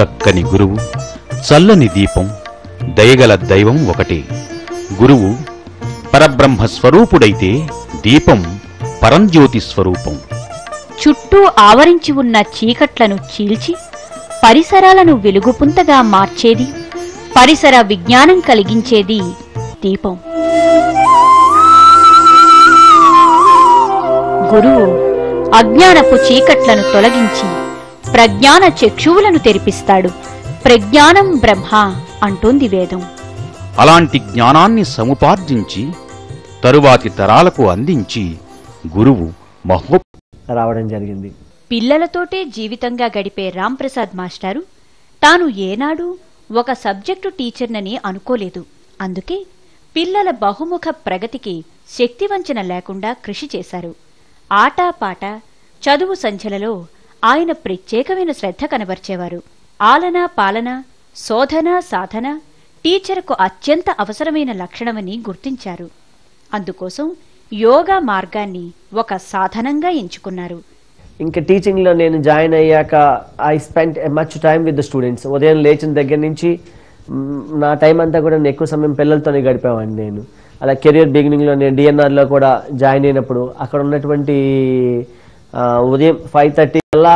చక్కని గురువు, చల్లని దీపం, దయగల దైవం ఒకటే. గురువు పరబ్రహ్మ స్వరూపుడైతే దీపం పరంజ్యోతి స్వరూపం. చుట్టూ ఆవరించి ఉన్న చీకట్లను చీల్చి పరిసరాలను వెలుగుపుంతగా మార్చేది, పరిసర విజ్ఞానం కలిగించేది దీపం. గురువు అజ్ఞానపు చీకట్లను తొలగించి ప్రజ్ఞాన చక్షువులను తెరిపిస్తాడు. ప్రజ్ఞానం బ్రహ్మ అంటోంది వేదం. అలాంటి జ్ఞానాన్ని సముపార్జించి తరువాతి తరాలకు అందించి గురువు రావడం జరిగింది. పిల్లలతోటే జీవితంగా గడిపే రాంప్రసాద్ మాస్టారు తాను ఏనాడు ఒక సబ్జెక్టు టీచర్నని అనుకోలేదు. అందుకే పిల్లల బహుముఖ ప్రగతికి శక్తివంచన లేకుండా కృషి చేశారు. ఆటాపాట చదువు సంధ్యలలో ఆయన ప్రత్యేకమైన శ్రద్ధ కనబర్చేవారు. ఆలన పాలన, శోధన, సాధన టీచర్కు అత్యంత అవసరమైన లక్షణమని గుర్తించారు. అందుకోసం యోగా మార్గాన్ని ఒక సాధనంగా ఎంచుకున్నారు. ఇంకా టీచింగ్లో నేను జాయిన్ అయ్యాక I spend much time with the students. ఉదయం లేచిన దగ్గర నుంచి నా టైం అంతా కూడా నేను ఎక్కువ సమయం పిల్లలతోనే గడిపేవాడిని. నేను అలా కెరియర్ బిగినింగ్లో నేను డిఎన్ఆర్లో కూడా జాయిన్ అయినప్పుడు అక్కడ ఉన్నటువంటి ఉదయం 5:30 కల్లా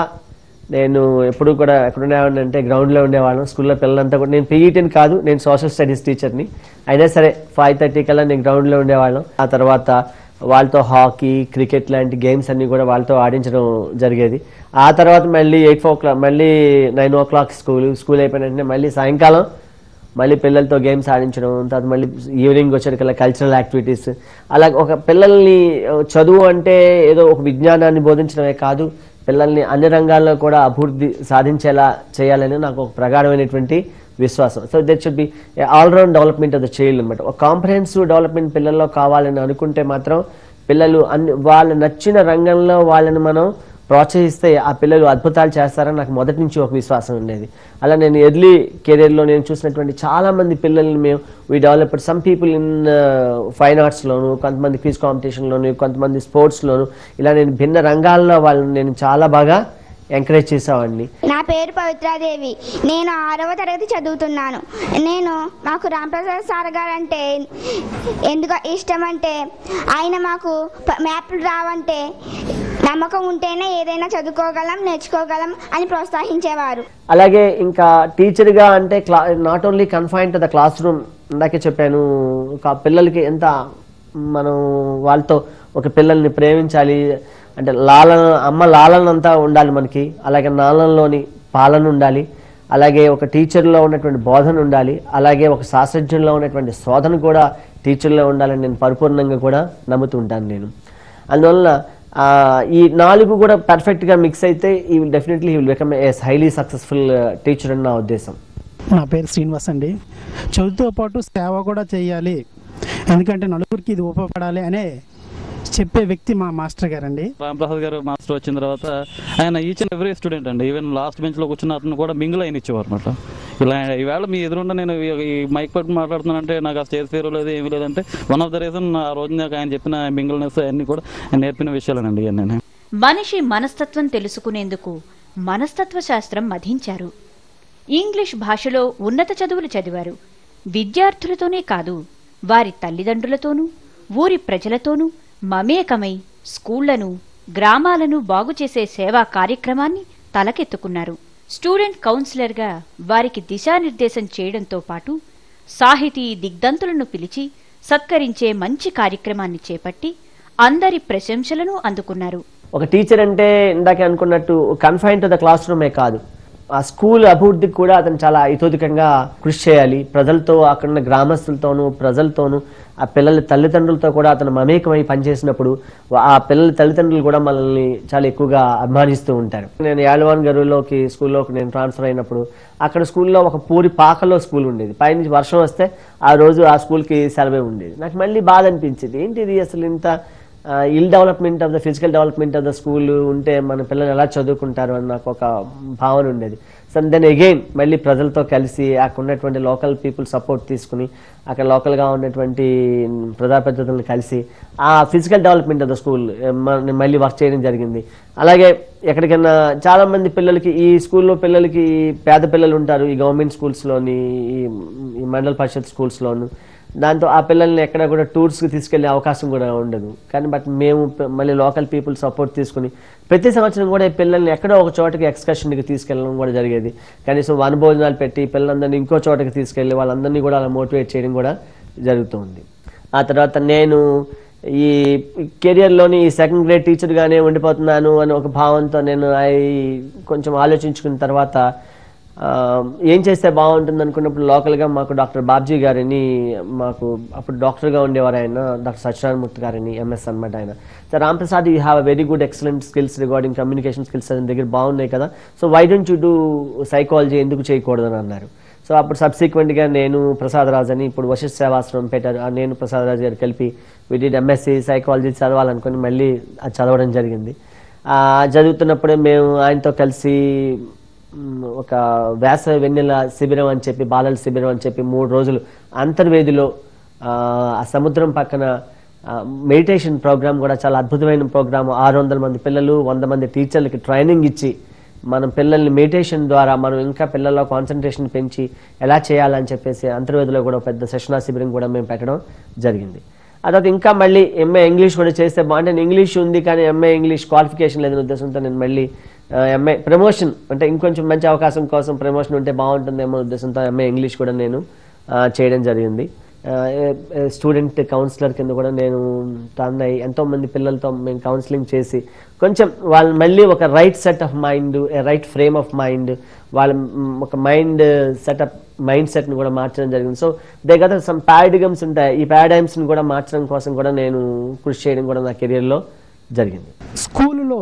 నేను ఎప్పుడు కూడా ఎక్కడ ఉండేవాడిని అంటే గ్రౌండ్లో ఉండేవాళ్ళం. స్కూల్లో పిల్లలంతా కూడా, నేను పీఈటీని కాదు, నేను సోషల్ స్టడీస్ టీచర్ని, అయినా సరే 5:30 కల్లా నేను గ్రౌండ్లో ఉండేవాళ్ళం. ఆ తర్వాత వాళ్ళతో హాకీ, క్రికెట్ లాంటి గేమ్స్ అన్ని కూడా వాళ్ళతో ఆడించడం జరిగేది. ఆ తర్వాత మళ్ళీ 8 o'clock, మళ్ళీ 9 o'clock స్కూల్ అయిపోయిన వెంటనే మళ్ళీ సాయంకాలం మళ్ళీ పిల్లలతో గేమ్స్ ఆడించడం, తర్వాత మళ్ళీ ఈవినింగ్ వచ్చేటికల్లా కల్చరల్ యాక్టివిటీస్. అలా ఒక పిల్లల్ని చదువు అంటే ఏదో ఒక విజ్ఞానాన్ని బోధించడమే కాదు, పిల్లల్ని అన్ని రంగాల్లో కూడా అభివృద్ధి సాధించేలా చేయాలని నాకు ఒక ప్రగాఢమైనటువంటి విశ్వాసం. So that should be all round development of the child అనమాట. ఒక కాంప్రహెన్సివ్ డెవలప్మెంట్ పిల్లల్లో కావాలని అనుకుంటే మాత్రం పిల్లలు వాళ్ళు నచ్చిన రంగంలో వాళ్ళని మనం ప్రోత్సహిస్తే ఆ పిల్లలు అద్భుతాలు చేస్తారని నాకు మొదటి నుంచి ఒక విశ్వాసం ఉండేది. అలా నేను ఎర్లీ కెరీర్లో నేను చూసినటువంటి చాలా మంది పిల్లల్ని మేము we developed. Some people in fine ఆర్ట్స్లోను, కొంతమంది క్విజ్ కాంపిటీషన్లోను, కొంతమంది స్పోర్ట్స్లోను, ఇలా నేను భిన్న రంగాల్లో వాళ్ళని నేను చాలా బాగా ఎంకరేజ్ చేసేవాడిని. నా పేరు పవిత్రాదేవి. నేను 6వ తరగతి చదువుతున్నాను. మాకు రాంప్రసాద్ సార్ గారు అంటే ఎందుకు ఇష్టం అంటే ఆయన మాకు మ్యాప్లు రావంటే నమ్మకం ఉంటేనే ఏదైనా చదువుకోగలం, నేర్చుకోగలం అని ప్రోత్సహించేవారు. అలాగే ఇంకా టీచర్గా అంటే not only confine to the class room. ఇందాకే చెప్పాను, పిల్లలకి ఎంత మనం వాళ్ళతో ఒక పిల్లల్ని ప్రేమించాలి అంటే అమ్మ లాలన అంతా ఉండాలి మనకి. అలాగే నాలంలోని పాలన ఉండాలి, అలాగే ఒక టీచర్లో ఉన్నటువంటి బోధన ఉండాలి, అలాగే ఒక శాస్త్రజ్ఞంలో ఉన్నటువంటి శోధన కూడా టీచర్లో ఉండాలని నేను పరిపూర్ణంగా కూడా నమ్ముతూ ఉంటాను నేను. అందువల్ల ఈ 4 కూడా పర్ఫెక్ట్గా మిక్స్ అయితే ఈ definitely he will become a highly successful teacher అని నా ఉద్దేశం. నా పేరు శ్రీనివాస్ అండి. చదువుతో పాటు సేవ కూడా చేయాలి, ఎందుకంటే నలుగురికి ఇది ఉపయోగపడాలి అనే చెప్పే వ్యక్తి మా మాస్టర్ గారండి. రాంప్రసాద్ గారు మాస్టర్ వచ్చిన తర్వాత ఆయన ఈచ్ అండ్ ఎవ్రీ స్టూడెంట్ అండి, ఈవెన్ లాస్ట్ బెంచ్ లో కూర్చున్న అతను కూడా మింగిల్ అయిన ఇచ్చేవారు అనమాట. ఇలా ఈవేళ మీ ఎదురుండా నేను ఈ మైక్ పట్టుకుని మాట్లాడుతున్నానంటే నాకు ఆ స్టేజ్ ఫేర్ లేదు, ఏమీ లేదంటే వన్ ఆఫ్ ద రీజన్ ఆ రోజు నాకు ఆయన చెప్పిన మింగిల్నెస్ అన్ని కూడా నేర్పిన విషయాలేనండి. నేను మనిషి మనస్తత్వం తెలుసుకునేందుకు మనస్తత్వ శాస్త్రం మధించారు. ఇంగ్లీష్ భాషలో ఉన్నత చదువులు చదివారు. విద్యార్థులతోనే కాదు, వారి తల్లిదండ్రులతోనూ ఊరి ప్రజలతోనూ మమేకమై స్కూళ్లను, గ్రామాలను బాగుచేసే సేవా కార్యక్రమాన్ని తలకెత్తుకున్నారు. స్టూడెంట్ కౌన్సిలర్గా వారికి దిశానిర్దేశం చేయడంతో పాటు సాహితీ దిగ్దంతులను పిలిచి సత్కరించే మంచి కార్యక్రమాన్ని చేపట్టి అందరి ప్రశంసలను అందుకున్నారు. ఒక టీచర్ అంటే ఇందాకే అనుకున్నట్టు కన్ఫైన్ టు ద క్లాస్ రూమే కాదు, ఆ స్కూల్ అభివృద్ధికి కూడా అతను చాలా ఇతోధికంగా కృషి చేయాలి. ప్రజలతో, అక్కడున్న గ్రామస్తులతోనూ, ప్రజలతోనూ, ఆ పిల్లల తల్లిదండ్రులతో కూడా అతను మమేకమై పనిచేసినప్పుడు ఆ పిల్లల తల్లిదండ్రులు కూడా మనల్ని చాలా ఎక్కువగా అభిమానిస్తూ ఉంటారు. నేను యాళ్వాన్ గరువులోకి స్కూల్లోకి నేను ట్రాన్స్ఫర్ అయినప్పుడు అక్కడ స్కూల్లో ఒక పూరి పాకలో స్కూల్ ఉండేది. పైనుంచి వర్షం వస్తే ఆ రోజు ఆ స్కూల్కి సెలవే ఉండేది. నాకు మళ్ళీ బాధ అనిపించింది, ఏంటిది అసలు ఇంత ill development of the physical development of the school ఉంటే మన పిల్లలు ఎలా చదువుకుంటారు అని నాకు ఒక భావన ఉండేది. సో దెన్ అగైన్ మళ్ళీ ప్రజలతో కలిసి అక్కడ ఉన్నటువంటి లోకల్ పీపుల్ సపోర్ట్ తీసుకుని అక్కడ లోకల్గా ఉన్నటువంటి ప్రజాప్రతినిధులను కలిసి ఆ physical development of the school మళ్ళీ వర్క్ చేయడం జరిగింది. అలాగే ఎక్కడికైనా చాలా మంది పిల్లలకి ఈ స్కూల్లో పిల్లలకి పేద పిల్లలు ఉంటారు ఈ గవర్నమెంట్ స్కూల్స్లోని ఈ మండల పరిషత్ స్కూల్స్లోను. దాంతో ఆ పిల్లల్ని ఎక్కడ కూడా టూర్స్కి తీసుకెళ్లే అవకాశం కూడా ఉండదు. కానీ బట్ మేము మళ్ళీ లోకల్ పీపుల్ సపోర్ట్ తీసుకుని ప్రతి సంవత్సరం కూడా ఈ పిల్లల్ని ఎక్కడో ఒక చోటకి ఎక్స్కర్షన్కి తీసుకెళ్ళడం కూడా జరిగేది. కనీసం వనభోజనాలు పెట్టి పిల్లలందరినీ ఇంకో చోటకి తీసుకెళ్ళి వాళ్ళందరినీ కూడా అలా మోటివేట్ చేయడం కూడా జరుగుతుంది. ఆ తర్వాత నేను ఈ కెరియర్లోని ఈ సెకండ్ గ్రేడ్ టీచర్గానే ఉండిపోతున్నాను అని ఒక భావంతో నేను కొంచెం ఆలోచించుకున్న తర్వాత ఏం చేస్తే బాగుంటుంది అనుకున్నప్పుడు లోకల్గా మాకు డాక్టర్ బాబ్జీ గారిని మాకు అప్పుడు డాక్టర్గా ఉండేవారు ఆయన, డాక్టర్ సత్యనారాయణమూర్తి గారిని ఎంఎస్ అనమాట ఆయన. So Ramprasad you have a very good excellent skills regarding communication skills అతని దగ్గర బాగున్నాయి కదా, so why don't you do psychology ఎందుకు చేయకూడదని అన్నారు. సో అప్పుడు సబ్సిక్వెంట్గా నేను ప్రసాదరాజ్ అని ఇప్పుడు వశిష్ఠ సేవాశ్రమం పెట్టారు, నేను ప్రసాదరాజ్ గారు కలిపి విడిడ్ ఎంఎస్సి సైకాలజీ చదవాలనుకుని మళ్ళీ అది చదవడం జరిగింది. చదువుతున్నప్పుడే మేము ఆయనతో కలిసి ఒక వేసవి వెన్నెల శిబిరం అని చెప్పి బాలల శిబిరం అని చెప్పి 3 రోజులు అంతర్వేదిలో ఆ సముద్రం పక్కన మెడిటేషన్ ప్రోగ్రామ్ కూడా చాలా అద్భుతమైన ప్రోగ్రామ్. 600 మంది పిల్లలు 100 మంది టీచర్లకి ట్రైనింగ్ ఇచ్చి మనం పిల్లల్ని మెడిటేషన్ ద్వారా మనం ఇంకా పిల్లల్లో కాన్సన్ట్రేషన్ పెంచి ఎలా చేయాలని చెప్పేసి అంతర్వేదిలో కూడా పెద్ద సెషనా శిబిరం కూడా మేము పెట్టడం జరిగింది. ఆ తర్వాత ఇంకా మళ్ళీ ఎంఏ ఇంగ్లీష్ కూడా చేస్తే బాగుంటే ఇంగ్లీష్ ఉంది కానీ ఎంఏ ఇంగ్లీష్ క్వాలిఫికేషన్ లేదనే ఉద్దేశంతో నేను మళ్ళీ ఎంఏ ప్రమోషన్ అంటే ఇంకొంచెం మంచి అవకాశం కోసం ప్రమోషన్ ఉంటే బాగుంటుందేమో ఉద్దేశంతో ఎంఏ ఇంగ్లీష్ కూడా నేను చేయడం జరిగింది. స్టూడెంట్ కౌన్సిలర్ కింద కూడా నేను టర్న్ అయ్యి ఎంతోమంది పిల్లలతో మేము కౌన్సిలింగ్ చేసి కొంచెం వాళ్ళు మళ్ళీ ఒక right set of mind right frame of mind వాళ్ళ ఒక మైండ్ సెట్ని కూడా మార్చడం జరిగింది. సో దే గత సమ్ పారాడిగమ్స్ ఉంటాయి, ఈ పారాడైమ్స్ని కూడా మార్చడం కోసం కూడా నేను కృషి చేయడం కూడా నా కెరియర్లో జరిగింది. స్కూలులో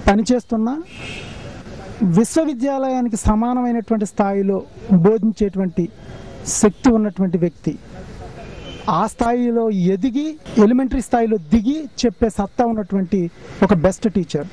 పనిచేస్తున్న విశ్వవిద్యాలయానికి సమానమైనటువంటి స్థాయిలో బోధించేటువంటి శక్తి ఉన్నటువంటి వ్యక్తి, ఆ స్థాయిలో ఎదిగి ఎలిమెంటరీ స్థాయిలో దిగి చెప్పే సత్తా ఉన్నటువంటి ఒక బెస్ట్ టీచర్.